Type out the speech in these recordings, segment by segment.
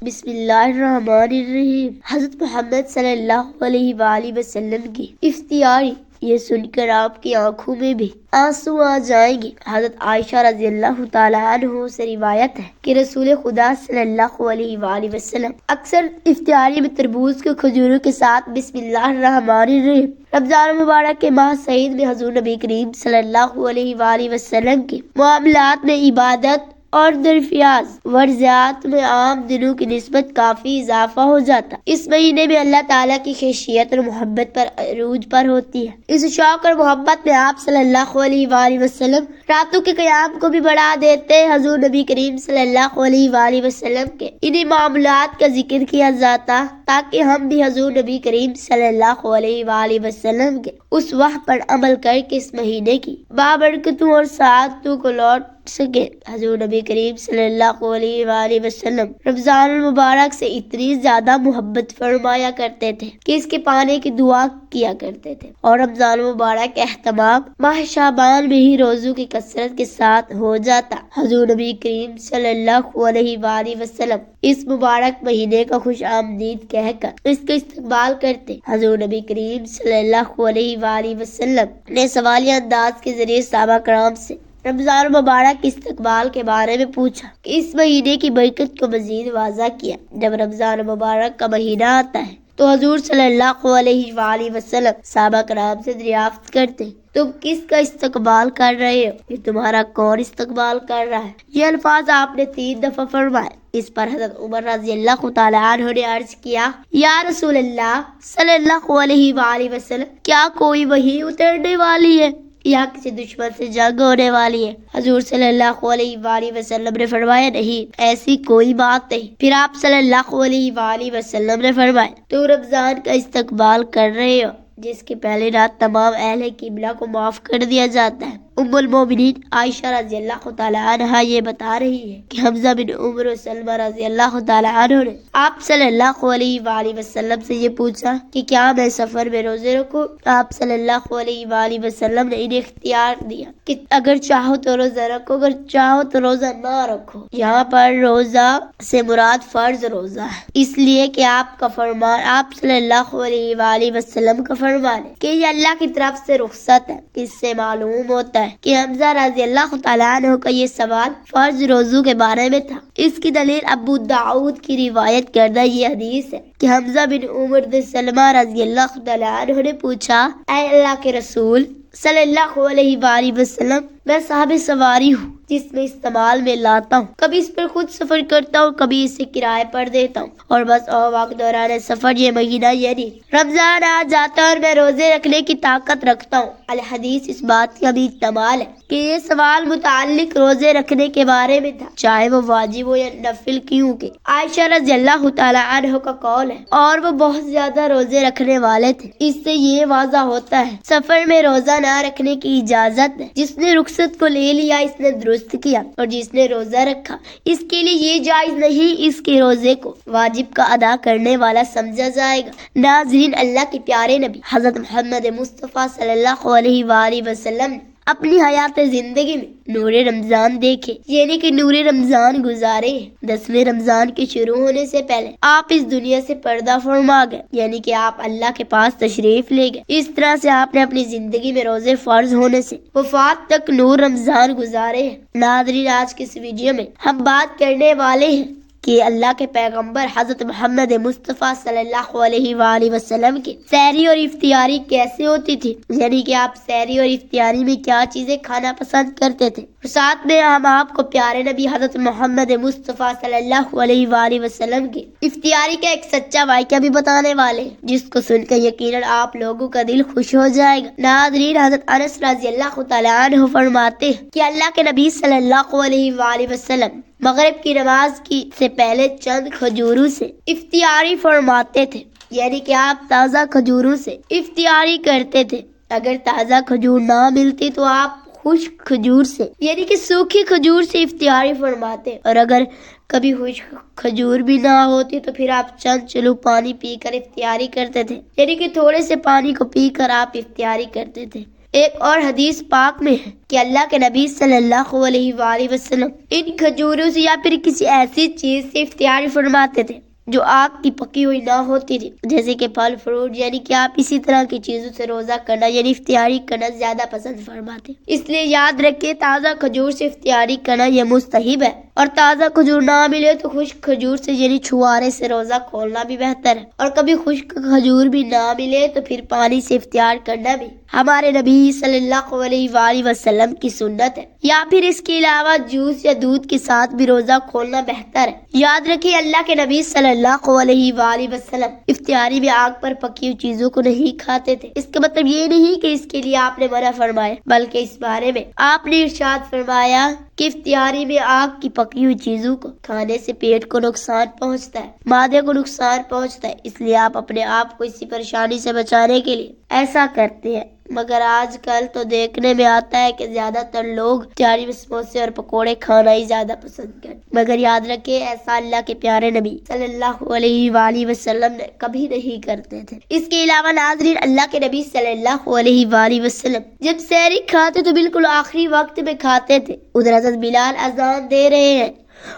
بسم اللہ الرحمن الرحیم۔ حضرت محمد صلی اللہ علیہ وآلہ وسلم کی افطاری یہ سن کر آپ کی آنکھوں میں بھی آنسو آ جائیں گے۔ حضرت عائشہ رضی اللہ تعالیٰ عنہ سے روایت ہے کہ رسول خدا صلی اللہ علیہ وآلہ وسلم اکثر افطاری میں تربوز کے کھجوروں کے ساتھ بسم اللہ الرحمن الرحیم۔ رمضان مبارک کے ماہ سعید میں حضور نبی کریم صلی اللہ علیہ وآلہ وسلم کے معاملات میں عبادت اور درفیاض ورزیات میں عام دنوں کی نسبت کافی اضافہ ہو جاتا۔ اس مہینے میں اللہ تعالیٰ کی خشیت اور محبت پر عروج پر ہوتی ہے۔ اس شوق اور محبت میں آپ صلی اللہ علیہ وآلہ وسلم راتوں کے قیام کو بھی بڑھا دیتے۔ حضور نبی کریم صلی اللہ علیہ وآلہ وسلم کے انہی معاملات کا ذکر کیا جاتا تاکہ ہم بھی حضور نبی کریم صلی اللہ علیہ وآلہ وسلم کے اس وحی پر عمل کر کے اس مہینے کی بابرکتوں اور سعادتوں کو لوٹ سکے۔ حضور نبی کریم صلی اللہ علیہ وآلہ وسلم رمضان المبارک سے اتنی زیادہ محبت فرمایا کرتے تھے کہ اس کے پانے کی دعا کیا کرتے تھے، اور رمضان المبارک کا اہتمام ماہ شعبان میں ہی روزوں کی کثرت کے ساتھ ہو جاتا۔ حضور نبی کریم صلی اللہ علیہ وآلہ وسلم اس مبارک مہینے کا خوش آمدید کہہ کر اس کا استقبال کرتے۔ حضور نبی کریم صلی اللہ علیہ وآلہ وسلم نے سوالیہ انداز کے ذریعے صحابہ کرام سے رمضان مبارک کے استقبال کے بارے میں پوچھا کہ اس مہینے کی برکت کو مزید واضح کیا۔ جب رمضان مبارک کا مہینہ آتا ہے تو حضور صلی اللہ علیہ وآلہ وسلم صحابہ کرام سے دریافت کرتے، تم کس کا استقبال کر رہے ہو؟ یہ تمہارا کون استقبال کر رہا ہے؟ یہ الفاظ آپ نے 3 دفعہ فرمائے۔ اس پر حضرت عمر رضی اللہ تعالیٰ عنہ نے عرض کیا، یا رسول اللہ صلی اللہ علیہ وآلہ وسلم، کیا کوئی وحی اترنے والی ہے یا کسی دشمن سے جنگ ہونے والی ہے؟ حضور صلی اللہ علیہ وآلہ وسلم نے فرمایا، نہیں، ایسی کوئی بات نہیں۔ پھر آپ صلی اللہ علیہ وآلہ وسلم نے فرمایا، تو رمضان کا استقبال کر رہے ہو جس کی پہلی رات تمام اہل قبلہ کو معاف کر دیا جاتا ہے۔ ام المومنین عائشہ رضی اللہ تعالیٰ عنہ یہ بتا رہی ہے کہ حمزہ بن عمر و سلمہ رضی اللہ تعالیٰ عنہ نے آپ صلی اللہ علیہ وآلہ وسلم سے یہ پوچھا کہ کیا میں سفر میں روزے رکھوں؟ آپ صلی اللہ علیہ وآلہ وسلم نے انہیں اختیار دیا کہ اگر چاہو تو روزہ رکھو، اگر چاہو تو روزہ نہ رکھو۔ یہاں پر روزہ سے مراد فرض روزہ ہے، اس لیے کہ آپ کا فرمان، آپ صلی اللہ علیہ وآلہ وسلم کا فرمان ہے کہ یہ اللہ کی طرف سے رخصت ہے۔ اس سے معلوم ہوتا ہے کہ حمزہ رضی اللہ تعالیٰ عنہ کا یہ سوال فرض روزوں کے بارے میں تھا۔ اس کی دلیل ابو داؤد کی روایت کردہ یہ حدیث ہے کہ حمزہ بن عمر بن سلمہ رضی اللہ تعالیٰ عنہ نے پوچھا، اے اللہ کے رسول صلی اللہ علیہ وآلہ وسلم، میں صاحب سواری ہوں جس میں استعمال میں لاتا ہوں، کبھی اس پر خود سفر کرتا ہوں، کبھی اسے کرائے پر دیتا ہوں، اور بس وقت دوران سفر یہ مہینہ یعنی رمضان آ جاتا ہے اور میں روزے رکھنے کی طاقت رکھتا ہوں۔ الحدیث اس بات کا بھی احتمال ہے کہ یہ سوال متعلق روزے رکھنے کے بارے میں تھا، چاہے وہ واجب ہو یا نفل، کیونکہ عائشہ رضی اللہ تعالیٰ عنہ کا قول ہے اور وہ بہت زیادہ روزے رکھنے والے تھے۔ اس سے یہ واضح ہوتا ہے سفر میں روزہ نہ رکھنے کی اجازت ہے۔ جس نے رخصت کو لے لیا اس نے درست کیا، اور جس نے روزہ رکھا اس کے لیے یہ جائز نہیں اس کے روزے کو واجب کا ادا کرنے والا سمجھا جائے گا۔ ناظرین، اللہ کے پیارے نبی حضرت محمد مصطفیٰ صلی اللہ علیہ وآلہ وسلم نے اپنی حیات زندگی میں نور رمضان دیکھے، یعنی کہ نور رمضان گزارے ہیں۔ 10ویں رمضان کے شروع ہونے سے پہلے آپ اس دنیا سے پردہ فرما گئے، یعنی کہ آپ اللہ کے پاس تشریف لے گئے۔ اس طرح سے آپ نے اپنی زندگی میں روزے فرض ہونے سے وفات تک نور رمضان گزارے ہیں۔ ناظرین، آج کی اس ویڈیو میں ہم بات کرنے والے ہیں کہ اللہ کے پیغمبر حضرت محمد مصطفیٰ صلی اللہ علیہ وآلہ وسلم کی سحری اور افطاری کیسے ہوتی تھی، یعنی کہ آپ سحری اور افطاری میں کیا چیزیں کھانا پسند کرتے تھے، اور ساتھ میں ہم آپ کو پیارے نبی حضرت محمد مصطفیٰ صلی اللہ علیہ وآلہ وسلم کی افطاری کا ایک سچا واقعہ بھی بتانے والے ہیں جس کو سن کر یقیناً آپ لوگوں کا دل خوش ہو جائے گا۔ ناظرین، حضرت انس رضی اللہ تعالیٰ عنہ فرماتے ہیں کہ اللہ کے نبی صلی اللہ علیہ وآلہ وسلم مغرب کی نماز سے پہلے چند کھجوروں سے افطاری فرماتے تھے، یعنی کہ آپ تازہ کھجوروں سے افطاری کرتے تھے۔ اگر تازہ کھجور نہ ملتی تو آپ خشک کھجور سے، یعنی کہ سوکھی کھجور سے افطاری فرماتے، اور اگر کبھی خشک کھجور بھی نہ ہوتی تو پھر آپ چند چلو پانی پی کر افطاری کرتے تھے، یعنی کہ تھوڑے سے پانی کو پی کر آپ افطاری کرتے تھے۔ ایک اور حدیث پاک میں ہے کہ اللہ کے نبی صلی اللہ علیہ وآلہ وسلم ان کھجوروں سے یا پھر کسی ایسی چیز سے افطاری فرماتے تھے جو آگ کی پکی ہوئی نہ ہوتی تھی، جیسے کہ پھل فروٹ، یعنی کہ آپ اسی طرح کی چیزوں سے روزہ کرنا یعنی افطاری کرنا زیادہ پسند فرماتے۔ اس لیے یاد رکھیں تازہ کھجور سے افطاری کرنا یہ مستحب ہے، اور تازہ کھجور نہ ملے تو خشک کھجور سے یعنی چھوارے سے روزہ کھولنا بھی بہتر ہے، اور کبھی خشک کھجور بھی نہ ملے تو پھر پانی سے افطار کرنا بھی ہمارے نبی صلی اللہ علیہ وآلہ وسلم کی سنت ہے، یا پھر اس کے علاوہ جوس یا دودھ کے ساتھ بھی روزہ کھولنا بہتر ہے۔ یاد رکھیں اللہ کے نبی صلی اللہ علیہ وآلہ وسلم افطاری میں آگ پر پکی ہوئی چیزوں کو نہیں کھاتے تھے۔ اس کا مطلب یہ نہیں کہ اس کے لیے آپ نے منع فرمایا، بلکہ اس بارے میں آپ نے ارشاد فرمایا کہ افطاری میں آگ کی پکی ہوئی چیزوں کو کھانے سے پیٹ کو نقصان پہنچتا ہے، معدے کو نقصان پہنچتا ہے، اس لیے آپ اپنے آپ کو اسی پریشانی سے بچانے کے لیے ایسا کرتے ہیں۔ مگر آج کل تو دیکھنے میں آتا ہے کہ زیادہ تر لوگ افطاری میں سموسے اور پکوڑے کھانا ہی زیادہ پسند کرتے، مگر یاد رکھیں ایسا اللہ کے پیارے نبی صلی اللہ علیہ وآلہ وسلم نے کبھی نہیں کرتے تھے۔ اس کے علاوہ ناظرین، اللہ کے نبی صلی اللہ علیہ وآلہ وسلم جب سحری کھاتے تو بالکل آخری وقت میں کھاتے تھے۔ ادھر حضرت بلال اذان دے رہے ہیں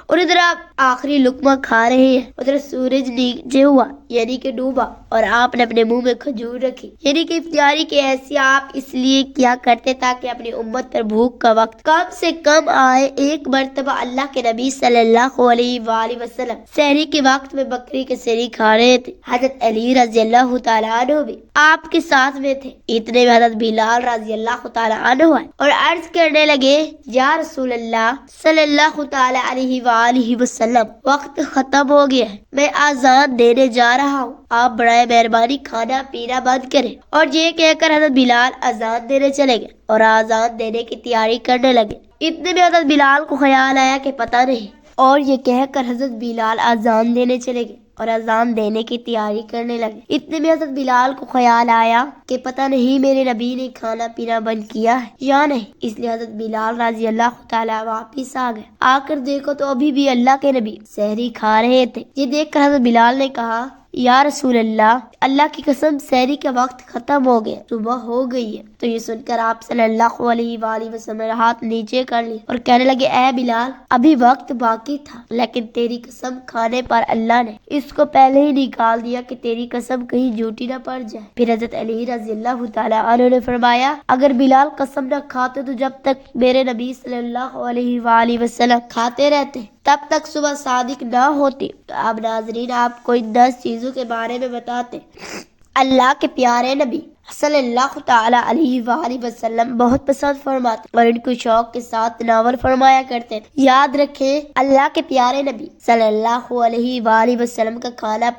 اور ادھر آپ آخری لقمہ کھا رہے ہیں، ادھر سورج نیچے ہوا یعنی کہ ڈوبا اور آپ نے اپنے منہ میں کھجور رکھی، یعنی کہ افطاری کی ایسی آپ اس لیے کیا کرتے تاکہ اپنی امت پر بھوک کا وقت کم سے کم آئے۔ ایک مرتبہ اللہ کے نبی صلی اللہ علیہ وآلہ وسلم سحری کے وقت میں بکری کے سحری کھا رہے تھے، حضرت علی رضی اللہ تعالیٰ عنہ بھی آپ کے ساتھ میں تھے۔ اتنے میں حضرت بلال رضی اللہ تعالیٰ عنہ آئے اور عرض کرنے لگے، یا رسول اللہ صلی اللہ تعالیٰ علیہ وآلہ وسلم، وقت ختم ہو گیا ہے، میں آزان دینے جا رہا ہوں، آپ برائے مہربانی کھانا پینا بند کریں۔ اور یہ کہہ کر حضرت بلال آزان دینے چلے گئے اور آزان دینے کی تیاری کرنے لگے۔ اتنے میں حضرت بلال کو خیال آیا کہ پتہ نہیں، اور یہ کہہ کر حضرت بلال آزان دینے چلے گئے اور اذان دینے کی تیاری کرنے لگے۔ اتنے میں حضرت بلال کو خیال آیا کہ پتہ نہیں میرے نبی نے کھانا پینا بند کیا ہے یا نہیں، اس لیے حضرت بلال رضی اللہ تعالیٰ واپس آ گئے۔ آ کر دیکھو تو ابھی بھی اللہ کے نبی سحری کھا رہے تھے۔ یہ دیکھ کر حضرت بلال نے کہا، یا رسول اللہ کی قسم سحری کا وقت ختم ہو گیا، صبح ہو گئی ہے۔ تو یہ سن کر آپ صلی اللہ علیہ وآلہ وسلم نے ہاتھ نیچے کر لی اور کہنے لگے، اے بلال، ابھی وقت باقی تھا، لیکن تیری قسم کھانے پر اللہ نے اس کو پہلے ہی نکال دیا کہ تیری قسم کہیں جھوٹی نہ پڑ جائے۔ پھر حضرت علی رضی اللہ تعالیٰ عنہ نے فرمایا، اگر بلال قسم نہ کھاتے تو جب تک میرے نبی صلی اللہ علیہ وآلہ وسلم کھاتے رہتے تب تک صبح صادق نہ ہوتی۔ تو اب ناظرین آپ کو ان 10 چیزوں کے بارے میں بتاتے۔ اللہ کے پیارے نبی صلی اللہ تعالی علیہ وآلہ وسلم بہت پسند فرماتے اور ان کو شوق کے ساتھ تناول فرمایا کرتے تھے۔ یاد رکھیں اللہ کے پیارے نبی صلی اللہ علیہ وآلہ وسلم کا کھانا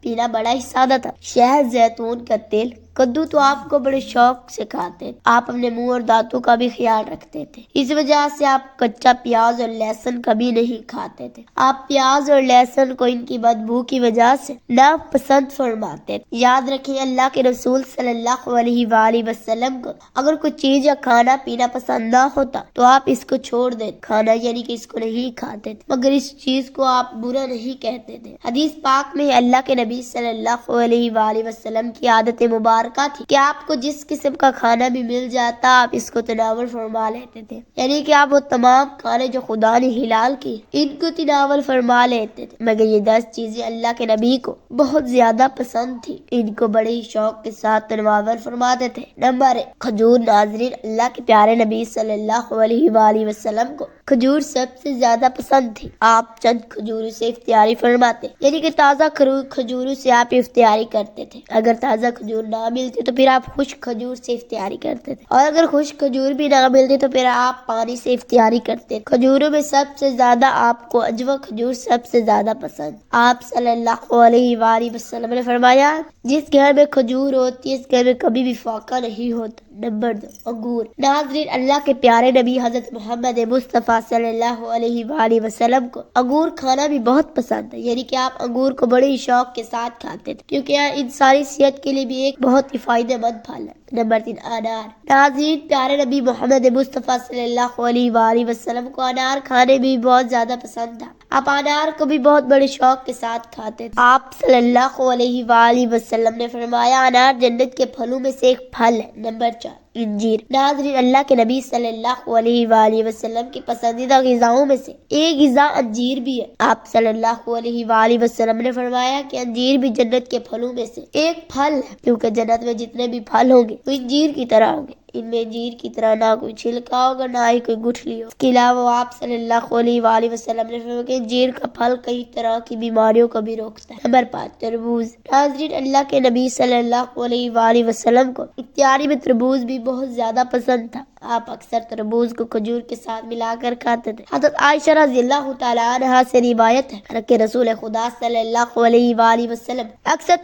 پینا بڑا ہی سادہ تھا۔ شہد، زیتون کا تیل، کدو تو آپ کو بڑے شوق سے کھاتے تھے۔ آپ اپنے منہ اور دانتوں کا بھی خیال رکھتے تھے، اس وجہ سے آپ کچا پیاز اور لہسن کبھی نہیں کھاتے تھے۔ آپ پیاز اور لہسن کو ان کی بدبو کی وجہ سے ناپسند فرماتے تھے۔ یاد رکھیں اللہ کے رسول صلی اللہ علیہ وآلہ وسلم کو اگر کوئی چیز یا کھانا پینا پسند نہ ہوتا تو آپ اس کو چھوڑ دیتے، کھانا یعنی کہ اس کو نہیں کھاتے تھے، مگر اس چیز کو آپ برا نہیں کہتے تھے۔ حدیث پاک میں اللہ کے نبی صلی اللہ علیہ وآلہ وسلم کی عادت مبارکہ تھی کہ آپ کو جس قسم کا کھانا بھی مل جاتا آپ اس کو تناول فرما لیتے تھے، یعنی کہ آپ وہ تمام کھانے جو خدا نے حلال کی ان کو تناول فرما لیتے تھے۔ مگر یہ 10 چیزیں اللہ کے نبی کو بہت زیادہ پسند تھی، ان کو بڑے ہی شوق کے ساتھ تناول فرماتے تھے۔ نمبر 1، کھجور۔ ناظرین اللہ کے پیارے نبی صلی اللہ علیہ وآلہ وسلم کو کھجور سب سے زیادہ پسند تھی۔ آپ چند کھجوروں سے افطاری فرماتے، یعنی کہ تازہ کھجوروں سے آپ افطاری کرتے تھے۔ اگر تازہ کھجور نہ ملتے تو پھر آپ خشک کھجور سے افطاری کرتے تھے، اور اگر خشک کھجور بھی نہ ملتے تو پھر آپ پانی سے افطاری کرتے تھے۔ کھجوروں میں سب سے زیادہ آپ کو اجوا کھجور سب سے زیادہ پسند۔ آپ صلی اللہ علیہ وآلہ وسلم نے فرمایا، جس گھر میں کھجور ہوتی ہے اس گھر میں کبھی بھی فاقہ نہیں ہوتا۔ نمبر 2، انگور۔ ناظرین اللہ کے پیارے نبی حضرت محمد مصطفیٰ صلی اللہ علیہ وآلہ وسلم کو انگور کھانا بھی بہت پسند ہے، یعنی کہ آپ انگور کو بڑے ہی شوق کے ساتھ کھاتے تھے، کیونکہ یہ انسانی صحت کے لیے بھی ایک بہت ہی فائدہ مند پھل ہے۔ نمبر 3، انار۔ ناظرین پیارے نبی محمد مصطفیٰ صلی اللہ علیہ وآلہ وسلم کو انار کھانے بھی بہت زیادہ پسند تھا۔ آپ انار کو بھی بہت بڑے شوق کے ساتھ کھاتے تھے۔ آپ صلی اللہ علیہ وآلہ وسلم نے فرمایا، انار جنت کے پھلوں میں سے ایک پھل ہے۔ نمبر 4، انجیر۔ ناظرین، اللہ کے نبی صلی اللہ علیہ وآلہ وسلم کی پسندیدہ غذاؤں میں سے ایک غذا انجیر بھی ہے۔ آپ صلی اللہ علیہ وآلہ وسلم نے فرمایا کہ انجیر بھی جنت کے پھلوں میں سے ایک پھل ہے، کیونکہ جنت میں جتنے بھی پھل ہوں گے وہ انجیر کی طرح ہوں گے۔ ان میں انجیر کی طرح نہ کوئی چھلکا ہوگا نہ ہی کوئی گٹھلی ہوگی۔ اس کے علاوہ آپ صلی اللہ علیہ وآلہ وسلم نے فرمایا کہ انجیر کا پھل کئی طرح کی بیماریوں کو بھی روکتا ہے۔ نمبر 5، تربوز۔ ناظرین، اللہ کے نبی صلی اللہ علیہ وآلہ وسلم کو افطاری میں تربوز بھی بہت زیادہ پسند تھا۔ آپ اکثر تربوز کو کھجور کے ساتھ ملا کر کھاتے تھے۔ حضرت عائشہ رضی اللہ تعالیٰ عنہا سے روایت ہے کہ رسول خدا صلی اللہ علیہ وآلہ وسلم اکثر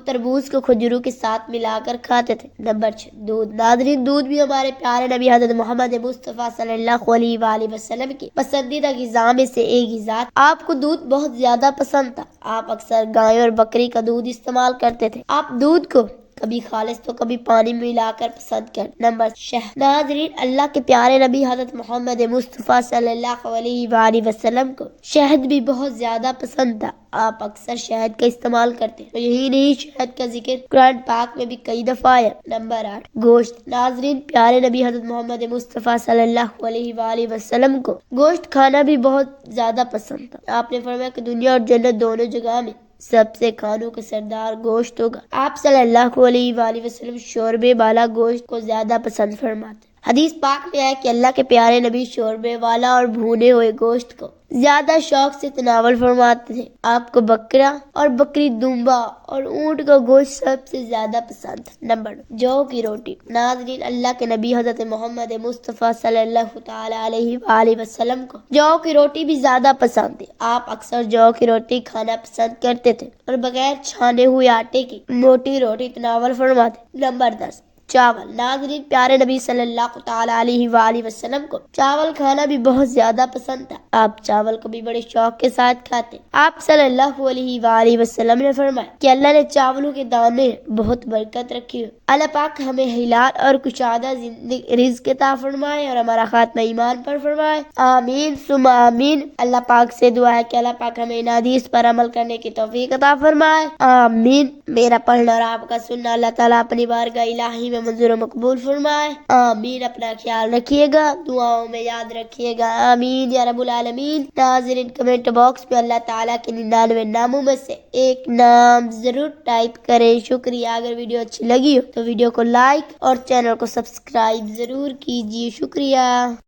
تربوز کو کھجوروں کے ساتھ ملا کر کھاتے تھے۔ نمبر 6، دودھ۔ ناظرین، دودھ بھی ہمارے پیارے نبی حضرت محمد مصطفیٰ صلی اللہ علیہ وآلہ وسلم کی پسندیدہ غذا میں سے ایک غذا۔ آپ کو دودھ بہت زیادہ پسند تھا۔ آپ اکثر گائے اور بکری کا دودھ استعمال کرتے تھے۔ آپ دودھ کو کبھی خالص تو کبھی پانی میں ملا کر پسند کرتے۔ نمبر 6، ناظرین، اللہ کے پیارے نبی حضرت محمد مصطفیٰ صلی اللہ علیہ وآلہ وسلم کو شہد بھی بہت زیادہ پسند تھا۔ آپ اکثر شہد کا استعمال کرتے ہیں، یہی نہیں شہد کا ذکر قرآن پاک میں بھی کئی دفعہ ہے۔ نمبر 8، گوشت۔ ناظرین، پیارے نبی حضرت محمد مصطفیٰ صلی اللہ علیہ وآلہ وسلم کو گوشت کھانا بھی بہت زیادہ پسند تھا۔ آپ نے فرمایا کہ دنیا اور جنت دونوں جگہ میں سب سے کھانوں کا سردار گوشت ہوگا۔ آپ صلی اللہ علیہ وآلہ وسلم شوربے والا گوشت کو زیادہ پسند فرماتے۔ حدیث پاک میں ہے کہ اللہ کے پیارے نبی شوربے والا اور بھونے ہوئے گوشت کو زیادہ شوق سے تناول فرماتے تھے۔ آپ کو بکرا اور بکری دمبا اور اونٹ کا گوشت سب سے زیادہ پسند ہے۔ نمبر 9، جو کی روٹی۔ ناظرین، اللہ کے نبی حضرت محمد مصطفیٰ صلی اللہ تعالی علیہ وآلہ وسلم کو جو کی روٹی بھی زیادہ پسند ہے۔ آپ اکثر جو کی روٹی کھانا پسند کرتے تھے اور بغیر چھانے ہوئے آٹے کی موٹی روٹی تناول فرماتے۔ نمبر 10، چاول۔ ناظرین، پیارے نبی صلی اللہ تعالی علیہ وآلہ وسلم کو چاول کھانا بھی بہت زیادہ پسند تھا۔ آپ چاول کو بھی بڑے شوق کے ساتھ کھاتے۔ آپ صلی اللہ علیہ وآلہ وسلم نے فرمایا کہ اللہ نے چاولوں کے دانے بہت برکت رکھی ہے۔ اللہ پاک ہمیں حلال اور کشادہ رزق عطا فرمائے اور ہمارا خاتمہ ایمان پر فرمائے، آمین ثم آمین۔ اللہ پاک سے دعا ہے کہ اللہ پاک ہمیں ان حدیث پر عمل کرنے کی توفیق عطا فرمائے، آمین۔ میرا پڑھنا اور آپ کا سننا اللہ تعالیٰ اپنی بارگاہ الہی میں منظور و مقبول فرمائے، آمین۔ اپنا خیال رکھیے گا، دعاؤں میں یاد رکھیے گا، آمین یا رب العالمین۔ ناظرین، کمنٹ باکس میں اللہ تعالیٰ کے 99 ناموں میں سے ایک نام ضرور ٹائپ کریں۔ شکریہ۔ اگر ویڈیو اچھی لگی ہو تو ویڈیو کو لائک اور چینل کو سبسکرائب ضرور کیجیے۔ شکریہ۔